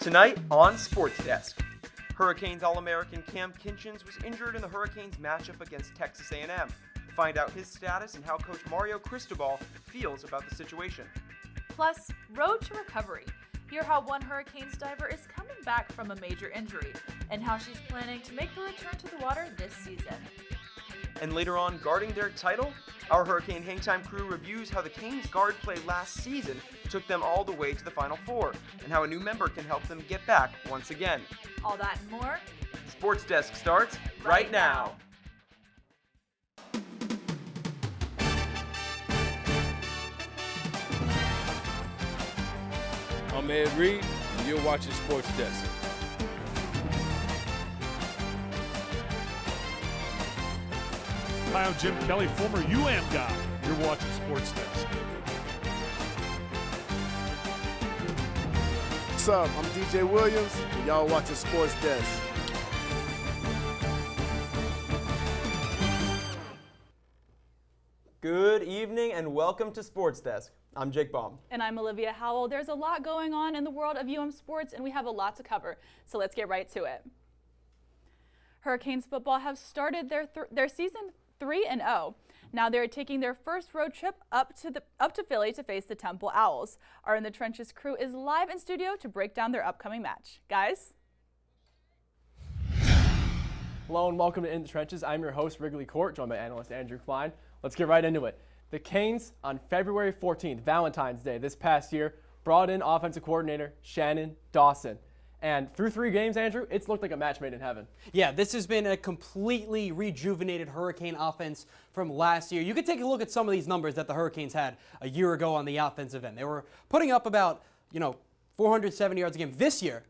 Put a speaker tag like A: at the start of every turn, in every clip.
A: Tonight on SportsDesk, Hurricanes All-American Cam Kinchens was injured in the Hurricanes matchup against Texas A&M. Find out his status and how Coach Mario Cristobal feels about the situation.
B: Plus, road to recovery. Hear how one Hurricanes diver is coming back from a major injury and how she's planning to make her return to the water this season.
A: And later on, guarding their title, our Hurricane Hangtime crew reviews how the Canes guard play last season took them all the way to the Final Four, and how a new member can help them get back once again.
B: All that and more.
A: Sports Desk starts right now.
C: I'm Ed Reed, and you're watching Sports Desk.
D: Hi, I'm Jim Kelly, former UM guy. You're watching Sports Desk.
E: What's up? I'm DJ Williams, and y'all watching Sports Desk.
A: Good evening and welcome to Sports Desk. I'm Jake Baum.
F: And I'm Olivia Howell. There's a lot going on in the world of UM sports, and we have a lot to cover. So let's get right to it. Hurricanes football have started their season 3-0. Now they're taking their first road trip up to Philly to face the Temple Owls. Our In the Trenches crew is live in studio to break down their upcoming match. Guys?
G: Hello and welcome to In the Trenches. I'm your host, Wrigley Court, joined by analyst Andrew Klein. Let's get right into it. The Canes, on February 14th, Valentine's Day this past year, brought in offensive coordinator Shannon Dawson. And through 3 games, Andrew, it's looked like a match made in heaven.
H: Yeah, this has been a completely rejuvenated Hurricane offense from last year. You could take a look at some of these numbers that the Hurricanes had a year ago on the offensive end. They were putting up about, 470 yards a game. This year,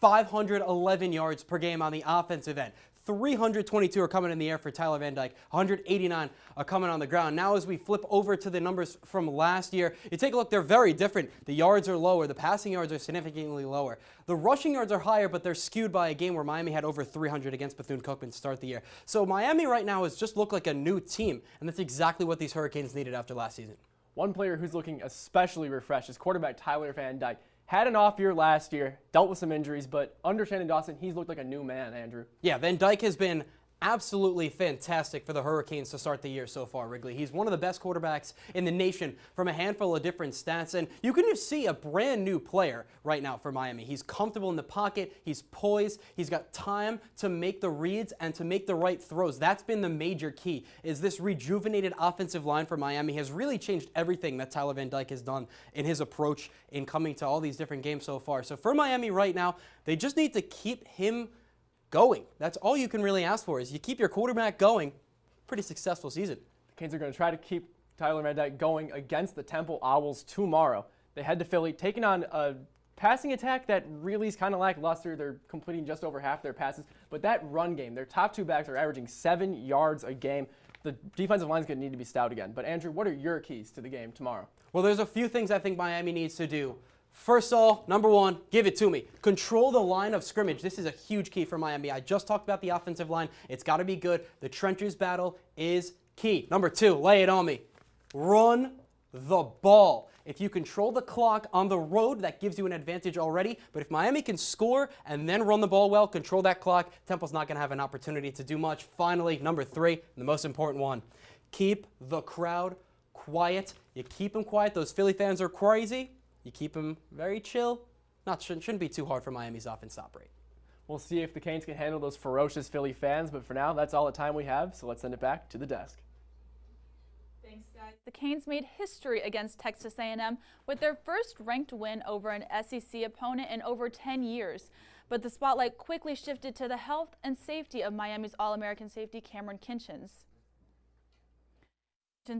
H: 511 yards per game on the offensive end. 322 are coming in the air for Tyler Van Dyke. 189 are coming on the ground. Now as we flip over to the numbers from last year, you take a look, they're very different. The yards are lower. The passing yards are significantly lower. The rushing yards are higher, but they're skewed by a game where Miami had over 300 against Bethune-Cookman to start the year. So Miami right now has just looked like a new team, and that's exactly what these Hurricanes needed after last season.
G: One player who's looking especially refreshed is quarterback Tyler Van Dyke. Had an off year last year, dealt with some injuries, but under Shannon Dawson, he's looked like a new man, Andrew. Yeah,
H: Van Dyke has been absolutely fantastic for the Hurricanes to start the year so far, Wrigley. He's one of the best quarterbacks in the nation from a handful of different stats, and you can just see a brand new player right now for Miami. He's comfortable in the pocket, he's poised, he's got time to make the reads and to make the right throws. That's been the major key, is this rejuvenated offensive line for Miami has really changed everything that Tyler Van Dyke has done in his approach in coming to all these different games so far. So for Miami right now, they just need to keep him going. That's all you can really ask for, is you keep your quarterback going. Pretty successful season.
G: The Canes are going to try to keep Tyler Van Dyke going against the Temple Owls tomorrow. They head to Philly, taking on a passing attack that really is kind of lackluster. They're completing just over half their passes. But that run game, their top 2 backs are averaging 7 yards a game. The defensive line's going to need to be stout again. But Andrew, what are your keys to the game tomorrow?
H: Well, there's a few things I think Miami needs to do. First of all, number 1, give it to me. Control the line of scrimmage. This is a huge key for Miami. I just talked about the offensive line. It's got to be good. The trenches battle is key. Number 2, lay it on me. Run the ball. If you control the clock on the road, that gives you an advantage already. But if Miami can score and then run the ball well, control that clock, Temple's not going to have an opportunity to do much. Finally, number 3, the most important one, keep the crowd quiet. You keep them quiet. Those Philly fans are crazy. You keep them very chill. Shouldn't be too hard for Miami's offense to operate.
G: We'll see if the Canes can handle those ferocious Philly fans, but for now, that's all the time we have, so let's send it back to the desk.
F: Thanks, guys. The Canes made history against Texas A&M with their first ranked win over an SEC opponent in over 10 years. But the spotlight quickly shifted to the health and safety of Miami's All-American safety Cameron Kinchens.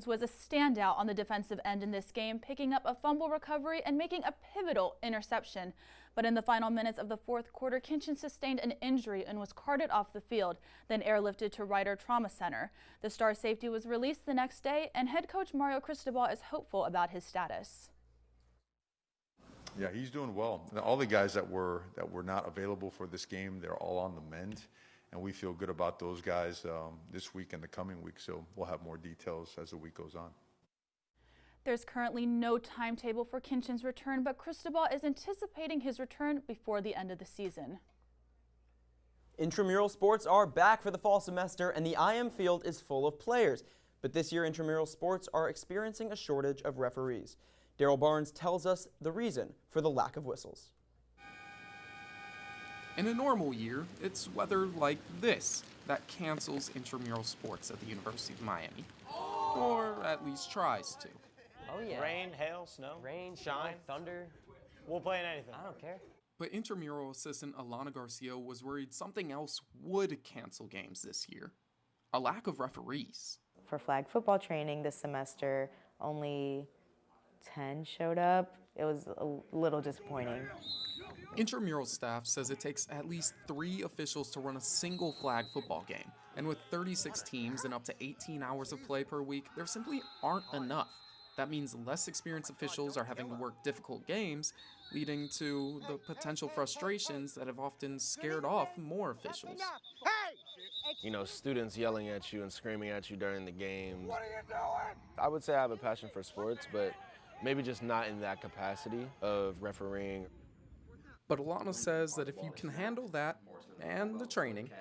F: Was a standout on the defensive end in this game, picking up a fumble recovery and making a pivotal interception. But in the final minutes of the 4th quarter, Kinchens sustained an injury and was carted off the field, then airlifted to Ryder Trauma Center. The star safety was released the next day, and head coach Mario Cristobal is hopeful about his status.
I: Yeah, he's doing well. All the guys that were not available for this game, they're all on the mend. And we feel good about those guys this week and the coming week, so we'll have more details as the week goes on.
F: There's currently no timetable for Kinchin's return, but Cristobal is anticipating his return before the end of the season.
A: Intramural sports are back for the fall semester, and the IM field is full of players. But this year, intramural sports are experiencing a shortage of referees. Daryl Barnes tells us the reason for the lack of whistles.
J: In a normal year, it's weather like this that cancels intramural sports at the University of Miami. Or at least tries to.
K: Oh yeah. Rain, hail, snow. Rain, shine, thunder. We'll play in anything. I don't care.
J: But intramural assistant Alana Garcia was worried something else would cancel games this year. A lack of referees.
L: For flag football training this semester, only 10 showed up. It was a little disappointing.
J: Intramural staff says it takes at least 3 officials to run a single flag football game. And with 36 teams and up to 18 hours of play per week, there simply aren't enough. That means less experienced officials are having to work difficult games, leading to the potential frustrations that have often scared off more officials.
M: You know, students yelling at you and screaming at you during the game. What are you doing? I would say I have a passion for sports, but maybe just not in that capacity of refereeing.
J: But Alana says that if you can handle that and the training,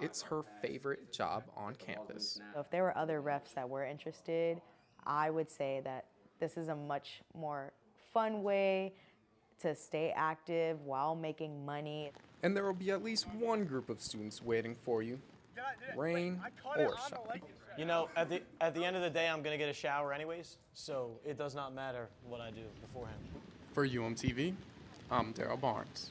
J: it's her favorite job on campus.
L: If there were other refs that were interested, I would say that this is a much more fun way to stay active while making money.
J: And there will be at least one group of students waiting for you, rain or shine.
K: You know, at the end of the day, I'm going to get a shower anyways, so it does not matter what I do beforehand.
J: For UMTV, I'm Daryl Barnes.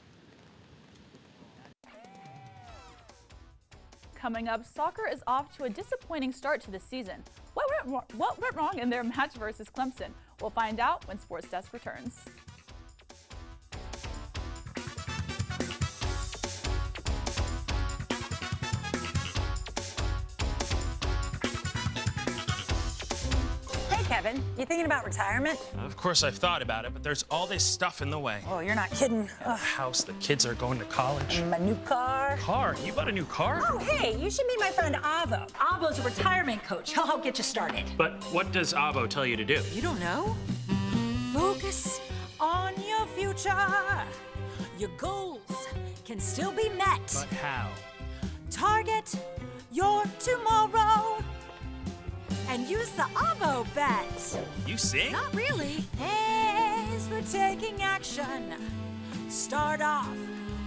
F: Coming up, soccer is off to a disappointing start to the season. What went wrong in their match versus Clemson? We'll find out when SportsDesk returns.
N: Kevin, you thinking about retirement?
O: Of course I've thought about it, but there's all this stuff in the way.
N: Oh, you're not kidding.
O: The house, the kids are going to college.
N: My new car.
O: Car? You bought a new car?
N: Oh, hey, you should meet my friend Avo. Avo's a retirement coach. He'll help get you started.
O: But what does Avo tell you to do?
N: You don't know? Focus on your future. Your goals can still be met.
O: But how?
N: Target your tomorrow. And use the Avo bet.
O: You sing?
N: Not really. A is for taking action. Start off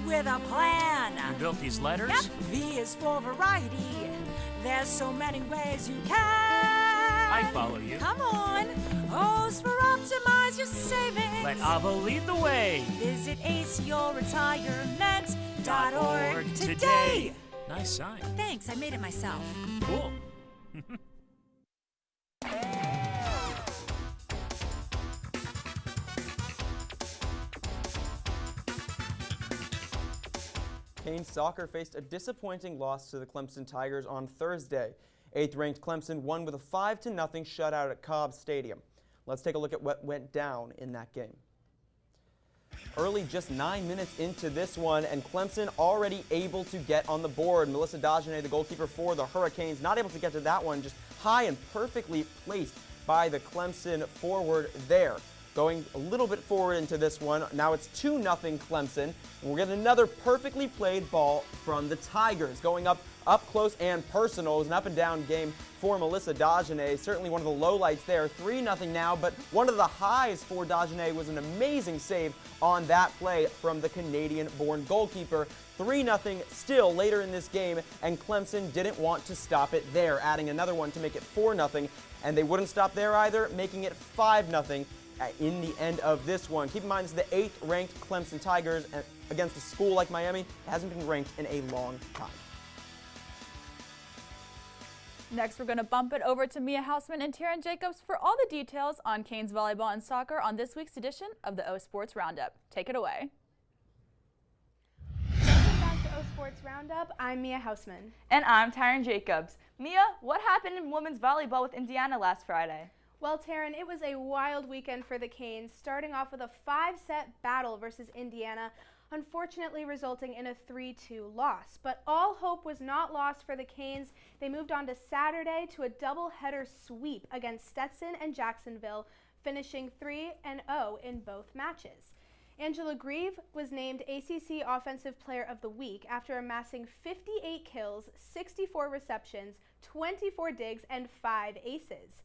N: with a plan.
O: You built these letters?
N: Yep. V is for variety. There's so many ways you can.
O: I follow you.
N: Come on. O's for optimize your savings.
O: Let Avo lead the way.
N: Visit aceyourretirement.org today.
O: Nice sign.
N: Thanks, I made it myself.
O: Cool.
A: Canes soccer faced a disappointing loss to the Clemson Tigers on Thursday. 8th-ranked Clemson won with a 5-0 shutout at Cobb Stadium. Let's take a look at what went down in that game. Early, just 9 minutes into this one, and Clemson already able to get on the board. Melissa Dagenet, the goalkeeper for the Hurricanes, not able to get to that one, just high and perfectly placed by the Clemson forward there. Going a little bit forward into this one. Now it's 2-0 Clemson. And we're getting another perfectly played ball from the Tigers. Going up close and personal. It was an up and down game for Melissa Dagenet. Certainly one of the lowlights there. 3-0 now, but one of the highs for Dagenet was an amazing save on that play from the Canadian-born goalkeeper. 3-0 still later in this game, and Clemson didn't want to stop it there, adding another one to make it 4-0. And they wouldn't stop there either, making it 5-0. In the end of this one. Keep in mind, this is the 8th-ranked Clemson Tigers against a school like Miami. It hasn't been ranked in a long time.
F: Next, we're going to bump it over to Mia Hausman and Taryn Jacobs for all the details on Canes volleyball and soccer on this week's edition of the O Sports Roundup. Take it away.
P: Welcome back to O Sports Roundup. I'm Mia Hausman.
Q: And I'm Taryn Jacobs. Mia, what happened in women's volleyball with Indiana last Friday?
P: Well, Taryn, it was a wild weekend for the Canes, starting off with a 5-set battle versus Indiana, unfortunately resulting in a 3-2 loss. But all hope was not lost for the Canes. They moved on to Saturday to a doubleheader sweep against Stetson and Jacksonville, finishing 3-0 in both matches. Angela Grieve was named ACC Offensive Player of the Week after amassing 58 kills, 64 receptions, 24 digs, and 5 aces.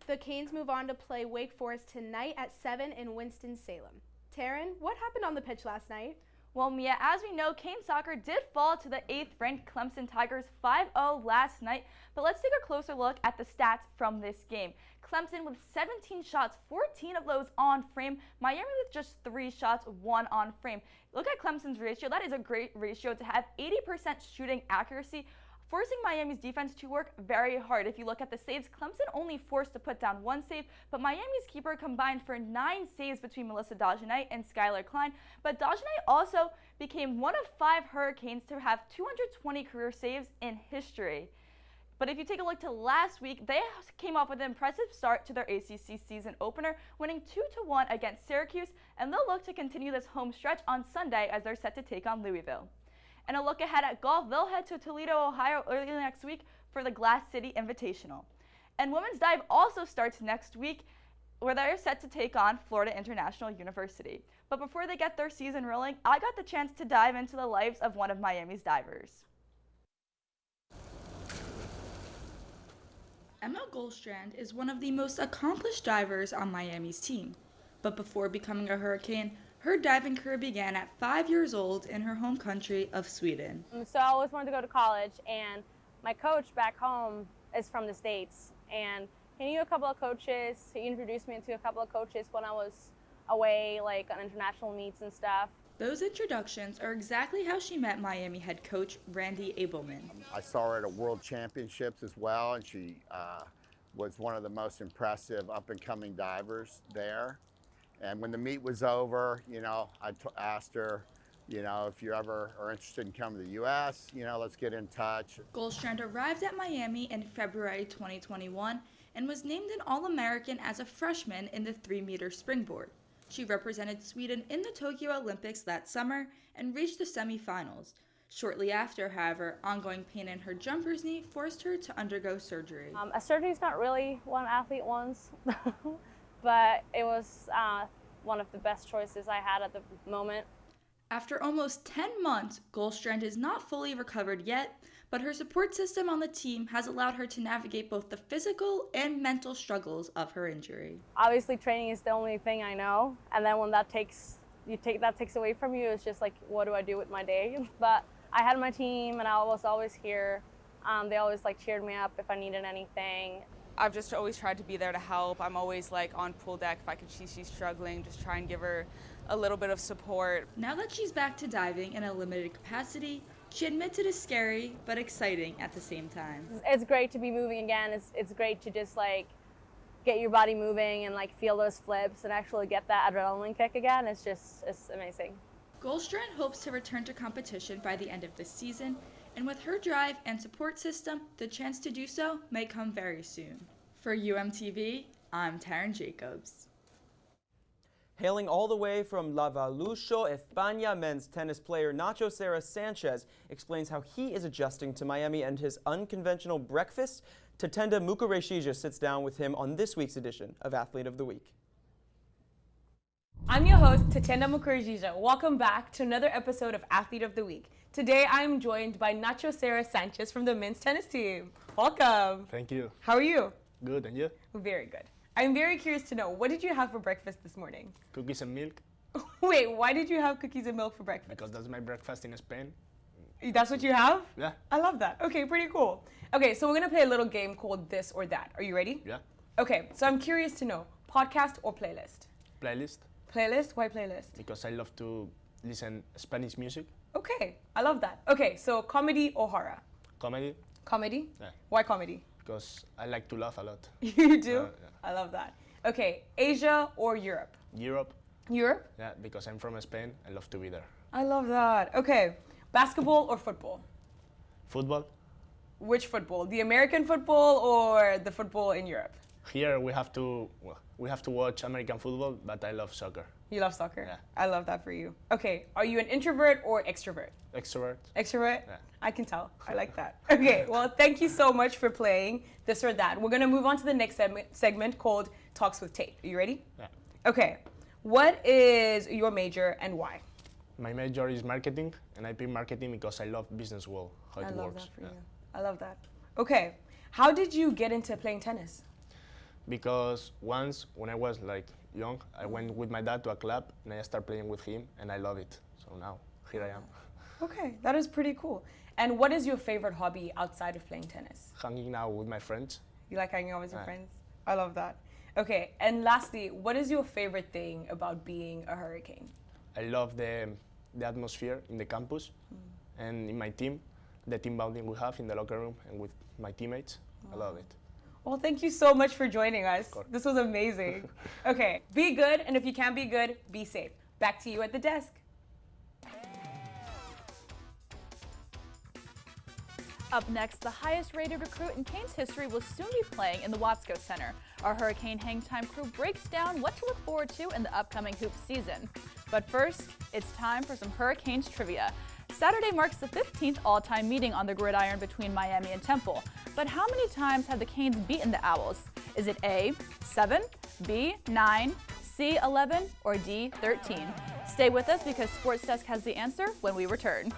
P: The Canes move on to play Wake Forest tonight at 7 in Winston-Salem. Taryn, what happened on the pitch last night?
Q: Well, Mia, as we know, Cane soccer did fall to the 8th-ranked Clemson Tigers 5-0 last night, but let's take a closer look at the stats from this game. Clemson with 17 shots, 14 of those on frame. Miami with just 3 shots, 1 on frame. Look at Clemson's ratio. That is a great ratio to have 80% shooting accuracy, forcing Miami's defense to work very hard. If you look at the saves, Clemson only forced to put down 1 save, but Miami's keeper combined for 9 saves between Melissa Dagenais and Skylar Klein. But Dagenais also became one of 5 Hurricanes to have 220 career saves in history. But if you take a look to last week, they came off with an impressive start to their ACC season opener, winning 2-1 against Syracuse, and they'll look to continue this home stretch on Sunday as they're set to take on Louisville. And a look ahead at golf, they'll head to Toledo, Ohio early next week for the Glass City Invitational. And women's dive also starts next week, where they're set to take on Florida International University. But before they get their season rolling, I got the chance to dive into the lives of one of Miami's divers. Emma Goldstrand is one of the most accomplished divers on Miami's team. But before becoming a Hurricane, her diving career began at 5 years old in her home country of Sweden.
R: So I always wanted to go to college, and my coach back home is from the States, and he knew a couple of coaches. He introduced me to a couple of coaches when I was away, like on international meets and stuff.
Q: Those introductions are exactly how she met Miami head coach Randy Abelman.
S: I saw her at a World Championships as well, and she was one of the most impressive up-and-coming divers there. And when the meet was over, you know, I asked her, you know, if you ever are interested in coming to the U.S., you know, let's get in touch.
Q: Goldstrand arrived at Miami in February 2021 and was named an All-American as a freshman in the 3-meter springboard. She represented Sweden in the Tokyo Olympics that summer and reached the semifinals. Shortly after, however, ongoing pain in her jumper's knee forced her to undergo surgery.
R: A surgery is not really what an athlete wants, but it was one of the best choices I had at the moment.
Q: After almost 10 months, Goldstrand is not fully recovered yet, but her support system on the team has allowed her to navigate both the physical and mental struggles of her injury.
R: Obviously, training is the only thing I know, and then when that takes away from you, it's just like, what do I do with my day? But I had my team, and I was always here. They always cheered me up if I needed anything.
T: I've just always tried to be there to help. I'm always on pool deck if I can see she's struggling, just try and give her a little bit of support.
Q: Now that she's back to diving in a limited capacity, she admits it is scary but exciting at the same time.
R: It's great to be moving again. It's great to just get your body moving and feel those flips and actually get that adrenaline kick again. It's amazing.
Q: Goldstrand hopes to return to competition by the end of this season, and with her drive and support system, the chance to do so may come very soon. For UMTV, I'm Taryn Jacobs.
A: Hailing all the way from Lavalucho, España, men's tennis player Nacho Serra Sanchez explains how he is adjusting to Miami and his unconventional breakfast. Tatenda Mukareshija sits down with him on this week's edition of Athlete of the Week.
U: I'm your host, Tatenda Mukareshija. Welcome back to another episode of Athlete of the Week. Today I am joined by Nacho Serra Sanchez from the men's tennis team. Welcome.
V: Thank you.
U: How are you?
V: Good, and you?
U: Very good. I'm very curious to know, what did you have for breakfast this morning?
V: Cookies and milk.
U: Wait, why did you have cookies and milk for breakfast?
V: Because that's my breakfast in Spain.
U: That's what you have?
V: Yeah.
U: I love that. Okay, pretty cool. Okay, so we're going to play a little game called This or That. Are you ready?
V: Yeah.
U: Okay, so I'm curious to know, podcast or playlist?
V: Playlist.
U: Playlist? Why playlist?
V: Because I love to listen Spanish music.
U: Okay, I love that. Okay, so comedy or horror?
V: Comedy.
U: Comedy?
V: Yeah.
U: Why comedy?
V: Because I like to laugh a lot.
U: You do?
V: Yeah.
U: I love that. Okay, Asia or Europe?
V: Europe.
U: Europe?
V: Yeah, because I'm from Spain. I love to be there.
U: I love that. Okay, basketball or football?
V: Football.
U: Which football? The American football or the football in Europe?
V: Here we have to watch American football, but I love soccer.
U: You love soccer?
V: Yeah.
U: I love that for you. Okay, are you an introvert or extrovert?
V: Extrovert.
U: Extrovert?
V: Yeah.
U: I can tell. I like that. Okay, well, thank you so much for playing this or that. We're going to move on to the next segment called Talks with Tate. Are you ready?
V: Yeah.
U: Okay, what is your major and why?
V: My major is marketing, and I pick marketing because I love business world, how it
U: I love
V: works.
U: that for you. I love that. Okay, how did you get into playing tennis?
V: Because once, when I was like young, I went with my dad to a club, and I started playing with him, and I love it. So now, here I am.
U: Okay, that is pretty cool. And what is your favorite hobby outside of playing tennis?
V: Hanging out with my friends.
U: You like hanging out with your
V: Yeah.
U: friends? I love that. Okay, and lastly, what is your favorite thing about being a Hurricane?
V: I love the atmosphere in the campus and in my team, the team bonding we have in the locker room and with my teammates. I love it.
U: Well, thank you so much for joining us. This was amazing. Okay, be good, and if you can't be good, be safe. Back to you at the desk.
F: Up next, the highest rated recruit in Canes history will soon be playing in the Watsco Center. Our Hurricane Hang Time crew breaks down what to look forward to in the upcoming hoop season. But first, it's time for some Hurricanes trivia. Saturday marks the 15th all-time meeting on the gridiron between Miami and Temple. But how many times have the Canes beaten the Owls? Is it A, 7, B, 9, C, 11, or D, 13? Stay with us because SportsDesk has the answer when we return.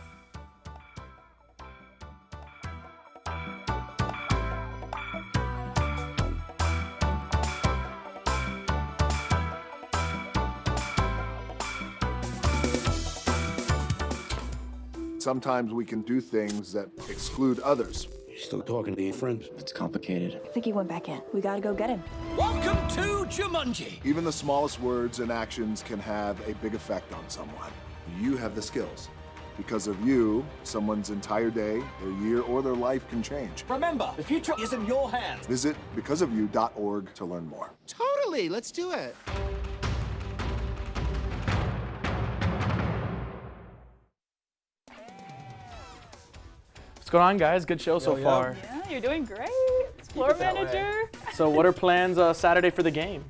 E: Sometimes we can do things that exclude others.
B: You're still talking to your friends. It's complicated.
C: I think he went back in. We gotta go get him.
B: Welcome to Jumanji.
E: Even the smallest words and actions can have a big effect on someone. You have the skills. Because of you, someone's entire day, their year, or their life can change.
B: Remember, the future is in your hands.
E: Visit becauseofyou.org to learn more.
B: Totally. Let's do it.
G: What's going on, guys? Good show so far.
F: Yeah, you're doing great. Floor manager.
G: So what are plans Saturday for the game?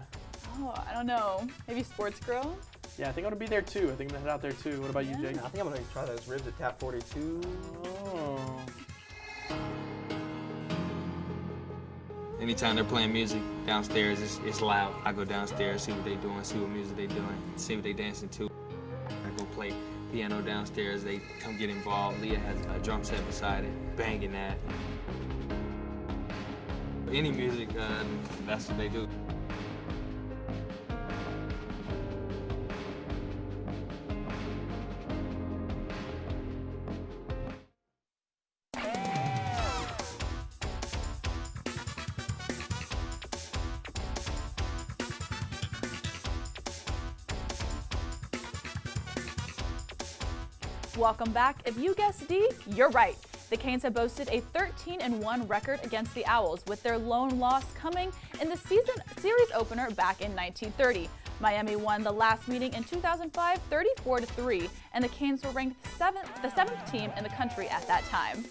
F: Oh, I don't know. Maybe Sports Grill?
G: Yeah, I think I'm going to be there too. I think I'm going to head out there too. What about you, Jake?
W: I think I'm going to try those ribs at Tap 42.
G: Oh.
X: Anytime they're playing music downstairs, it's loud. I go downstairs, see what they're doing, see what music they're doing, see what they're dancing to. I go play piano downstairs, they come get involved. Leah has a drum set beside it, banging that. Any music, that's what they do.
F: Welcome back. If you guessed D, you're right. The Canes have boasted a 13-1 record against the Owls, with their lone loss coming in the series opener back in 1930. Miami won the last meeting in 2005, 34-3, and the Canes were ranked the seventh team in the country at that time.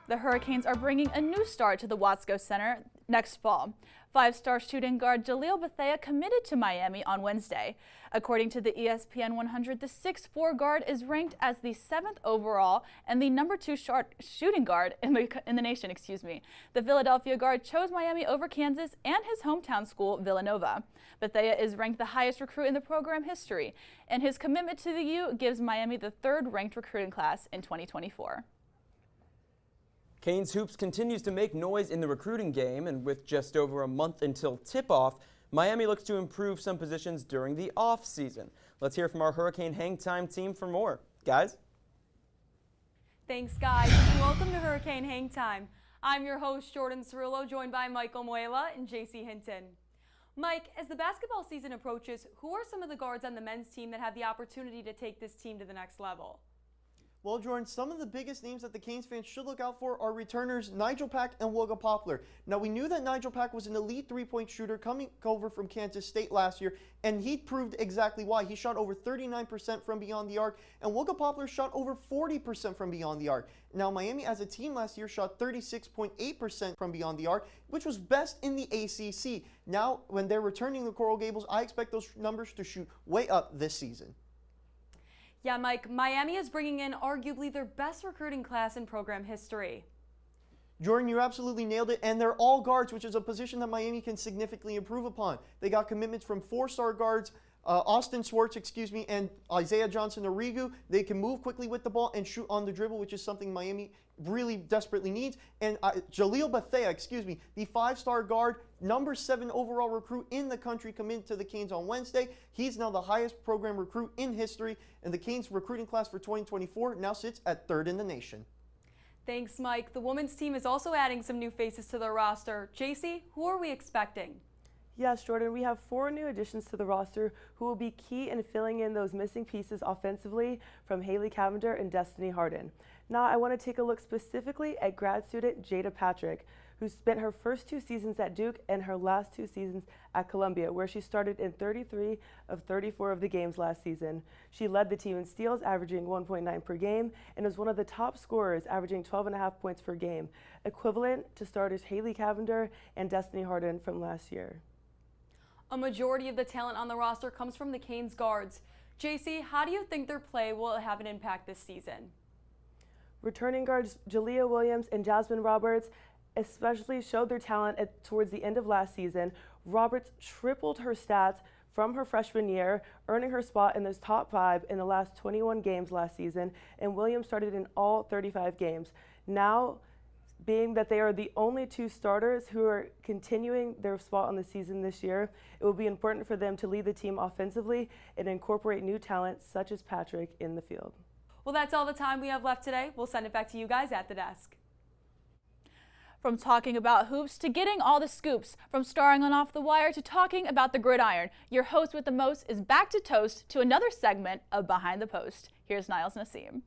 F: The Hurricanes are bringing a new star to the Watsco Center next fall. Five-star shooting guard Jaleel Bethea committed to Miami on Wednesday. According to the ESPN 100, the 6'4" guard is ranked as the 7th overall and the number 2 shooting guard in the nation. The Philadelphia guard chose Miami over Kansas and his hometown school, Villanova. Bethea is ranked the highest recruit in the program history, and his commitment to the U gives Miami the 3rd ranked recruiting class in 2024.
A: Canes Hoops continues to make noise in the recruiting game, and with just over a month until tip-off, Miami looks to improve some positions during the off-season. Let's hear from our Hurricane Hang Time team for more. Guys?
Y: Thanks, guys, and welcome to Hurricane Hang Time. I'm your host, Jordan Cirillo, joined by Michael Muela and JC Hinton. Mike, as the basketball season approaches, who are some of the guards on the men's team that have the opportunity to take this team to the next level?
D: Well, Jordan, some of the biggest names that the Canes fans should look out for are returners Nigel Pack and Wooga Poplar. Now, we knew that Nigel Pack was an elite three-point shooter coming over from Kansas State last year, and he proved exactly why. He shot over 39% from beyond the arc, and Wooga Poplar shot over 40% from beyond the arc. Now, Miami as a team last year shot 36.8% from beyond the arc, which was best in the ACC. Now, when they're returning the Coral Gables, I expect those numbers to shoot way up this season.
Y: Yeah, Mike, Miami is bringing in arguably their best recruiting class in program history.
D: Jordan, you absolutely nailed it, and they're all guards, which is a position that Miami can significantly improve upon. They got commitments from four-star guards, Austin Swartz, and Isaiah Johnson-Arrigu. They can move quickly with the ball and shoot on the dribble, which is something Miami really desperately needs. And Jaleel Bethea, the five-star guard, number 7 overall recruit in the country, committed to the Canes on Wednesday. He's now the highest program recruit in history, and the Canes recruiting class for 2024 now sits at 3rd in the nation.
Y: Thanks, Mike. The women's team is also adding some new faces to their roster. JC, who are we expecting?
H: Yes, Jordan, we have 4 new additions to the roster who will be key in filling in those missing pieces offensively from Haley Cavender and Destiny Harden. Now, I want to take a look specifically at grad student Jada Patrick, who spent her first 2 seasons at Duke and her last 2 seasons at Columbia, where she started in 33 of 34 of the games last season. She led the team in steals, averaging 1.9 per game, and was one of the top scorers, averaging 12.5 points per game, equivalent to starters Haley Cavender and Destiny Harden from last year.
Y: A majority of the talent on the roster comes from the Canes guards. JC, how do you think their play will have an impact this season?
H: Returning guards Jalea Williams and Jasmine Roberts especially showed their talent towards the end of last season. Roberts tripled her stats from her freshman year, earning her spot in the top 5 in the last 21 games last season, and Williams started in all 35 games. Now, being that they are the only 2 starters who are continuing their spot on the season this year, it will be important for them to lead the team offensively and incorporate new talent such as Patrick in the field.
Y: Well, that's all the time we have left today. We'll send it back to you guys at the desk.
F: From talking about hoops to getting all the scoops, from starring on Off the Wire to talking about the gridiron, your host with the most is back to toast to another segment of Behind the Post. Here's Niles Nassim.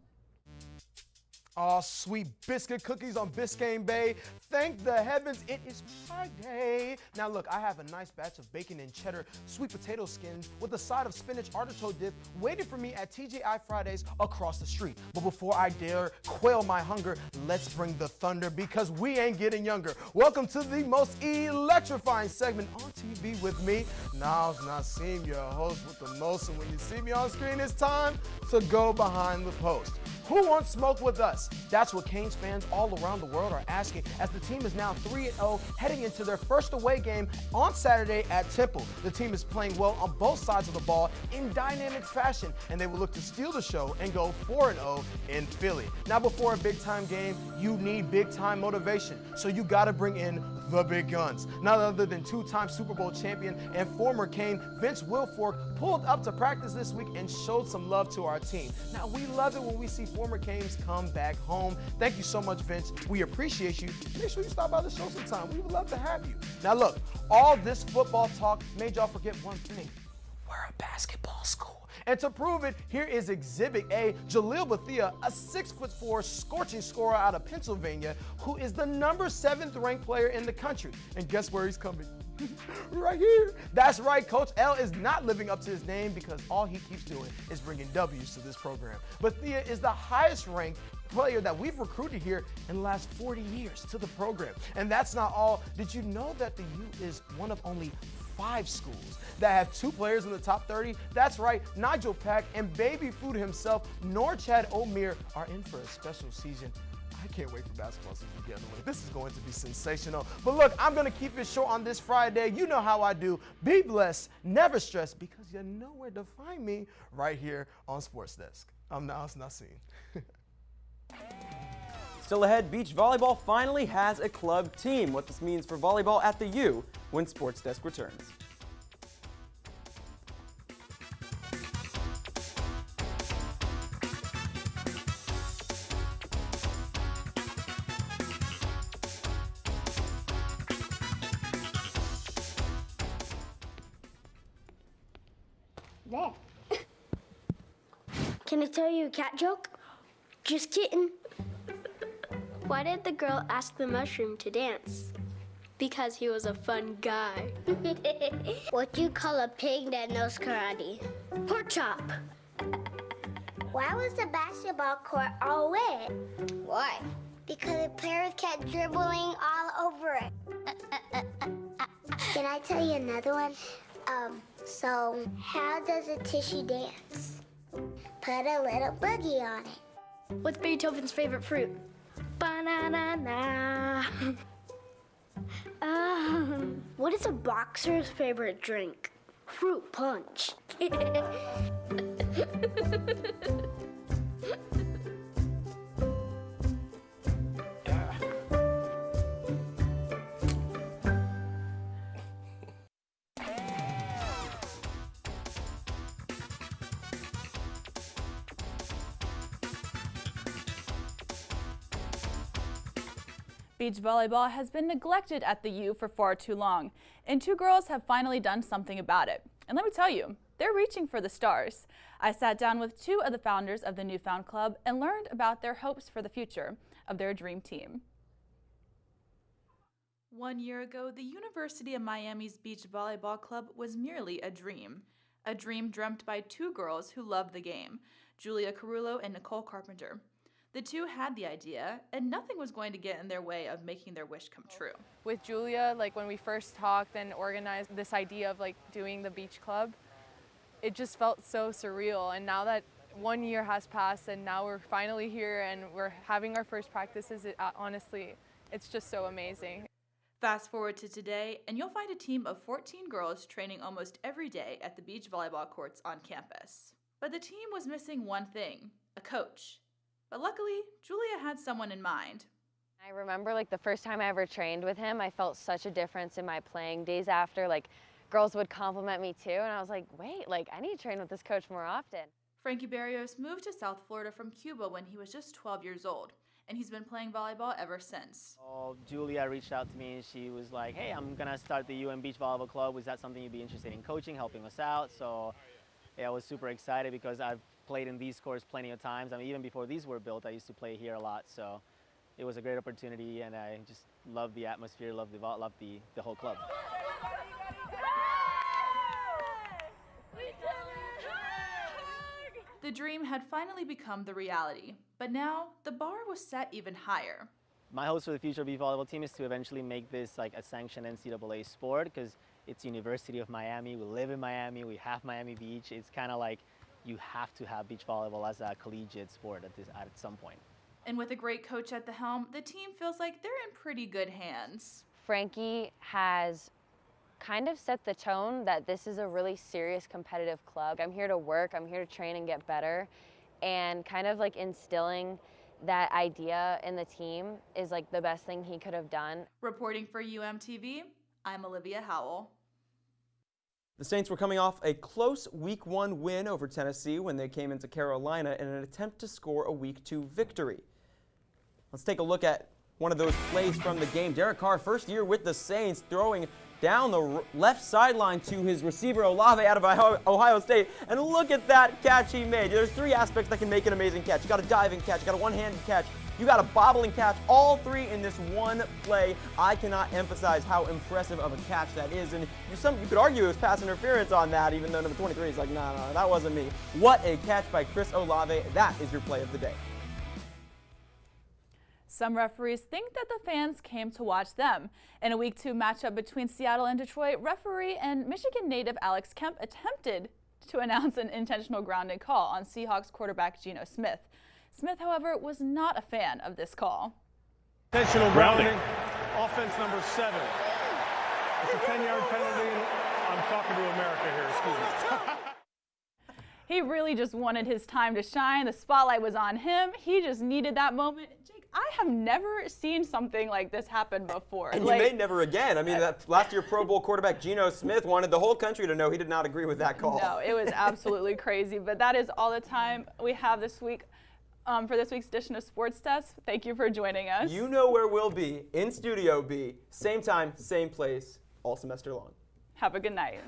I: Oh, sweet biscuit cookies on Biscayne Bay. Thank the heavens it is Friday. Now look, I have a nice batch of bacon and cheddar sweet potato skins with a side of spinach artichoke dip waiting for me at TGI Fridays across the street. But before I dare quail my hunger, let's bring the thunder because we ain't getting younger. Welcome to the most electrifying segment on TV with me, Niles Nassim, your host with the most. And when you see me on screen, it's time to go behind the post. Who wants smoke with us? That's what Canes fans all around the world are asking as the team is now 3-0 heading into their first away game on Saturday at Temple. The team is playing well on both sides of the ball in dynamic fashion, and they will look to steal the show and go 4-0 in Philly. Now, before a big-time game, you need big-time motivation, so you got to bring in the big guns. None other than 2-time Super Bowl champion and former Cane Vince Wilfork pulled up to practice this week and showed some love to our team. Now, we love it when we see former Canes come back home. Thank you so much, Vince. We appreciate you. Make sure you stop by the show sometime. We would love to have you. Now, look, all this football talk made y'all forget one thing. We're a basketball school. And to prove it, here is Exhibit A, Jaleel Bethea, a 6'4" scorching scorer out of Pennsylvania, who is the number 7th ranked player in the country. And guess where he's coming? Right here. That's right, Coach L is not living up to his name because all he keeps doing is bringing W's to this program. Bethea is the highest ranked player that we've recruited here in the last 40 years to the program. And that's not all. Did you know that the U is one of only 5 schools that have 2 players in the top 30? That's right, Nigel Pack and baby food himself, Norchad Omir, are in for a special season. I can't wait for basketball season to get underway. This is going to be sensational. But look, I'm going to keep it short on this Friday. You know how I do. Be blessed, never stress, because you know where to find me right here on SportsDesk. I'm Niles Nassim.
A: Still ahead, beach volleyball finally has a club team. What this means for volleyball at the U when SportsDesk returns.
L: There. Can I tell you a cat joke?
J: Just kidding. Why did the girl ask the mushroom to dance? Because he was a fun guy. What do you call a pig that knows karate? Pork chop. Why was the basketball court all wet? Why? Because the players kept dribbling all over it. Can I tell you another one? So how does a tissue dance? Put a little boogie on it. What's Beethoven's favorite fruit? Banana. What is a boxer's favorite drink? Fruit punch.
F: Beach volleyball has been neglected at the U for far too long, and two girls have finally done something about it. And let me tell you, they're reaching for the stars. I sat down with two of the founders of the newfound club and learned about their hopes for the future of their dream team. 1 year ago, the University of Miami's beach volleyball club was merely a dream dreamt by two girls who loved the game, Julia Carullo and Nicole Carpenter. The two had the idea, and nothing was going to get in their way of making their wish come true.
H: With Julia, like when we first talked and organized this idea of like doing the beach club, it just felt so surreal. And now that 1 year has passed and now we're finally here and we're having our first practices, honestly, it's just so amazing.
F: Fast forward to today, and you'll find a team of 14 girls training almost every day at the beach volleyball courts on campus. But the team was missing one thing, a coach. But luckily, Julia had someone in mind.
K: I remember like the first time I ever trained with him, I felt such a difference in my playing. Days after, like girls would compliment me too, and I was like, wait, like I need to train with this coach more often.
F: Frankie Barrios moved to South Florida from Cuba when he was just 12 years old, and he's been playing volleyball ever since.
L: Julia reached out to me and she was like, hey, I'm gonna start the UM Beach Volleyball Club. Is that something you'd be interested in coaching, helping us out? So yeah, I was super excited because I've played in these courts plenty of times. I mean, even before these were built, I used to play here a lot. So it was a great opportunity, and I just love the atmosphere, love the whole club.
F: The dream had finally become the reality, but now the bar was set even higher.
L: My hopes for the future of the beach volleyball team is to eventually make this like a sanctioned NCAA sport, because it's University of Miami. We live in Miami. We have Miami Beach. It's kind of like you have to have beach volleyball as a collegiate sport at some point.
F: And with a great coach at the helm, the team feels like they're in pretty good hands.
K: Frankie has kind of set the tone that this is a really serious competitive club. I'm here to work, I'm here to train and get better, and kind of like instilling that idea in the team is like the best thing he could have done.
F: Reporting for UMTV, I'm Olivia Howell.
A: The Saints were coming off a close Week 1 win over Tennessee when they came into Carolina in an attempt to score a Week 2 victory. Let's take a look at one of those plays from the game. Derek Carr, first year with the Saints, throwing down the left sideline to his receiver Olave out of Ohio State. And look at that catch he made. There's three aspects that can make an amazing catch. You got a diving catch, you got a one-handed catch, you got a bobbling catch, all three in this one play. I cannot emphasize how impressive of a catch that is. And you could argue it was pass interference on that, even though number 23 is like, no, that wasn't me. What a catch by Chris Olave. That is your play of the day.
F: Some referees think that the fans came to watch them. In a Week 2 matchup between Seattle and Detroit, referee and Michigan native Alex Kemp attempted to announce an intentional grounding call on Seahawks quarterback Geno Smith. Smith, however, was not a fan of this call.
M: Intentional grounding, offense number 7. It's a 10-yard penalty. I'm talking to America here, excuse me.
F: He really just wanted his time to shine. The spotlight was on him. He just needed that moment. Jake, I have never seen something like this happen before.
A: And you may never again. I mean, that last year Pro Bowl quarterback Geno Smith wanted the whole country to know he did not agree with that call.
F: No, it was absolutely crazy. But that is all the time we have this week for this week's edition of Sports Desk. Thank you for joining us.
A: You know where we'll be, in Studio B, same time, same place, all semester long.
F: Have a good night.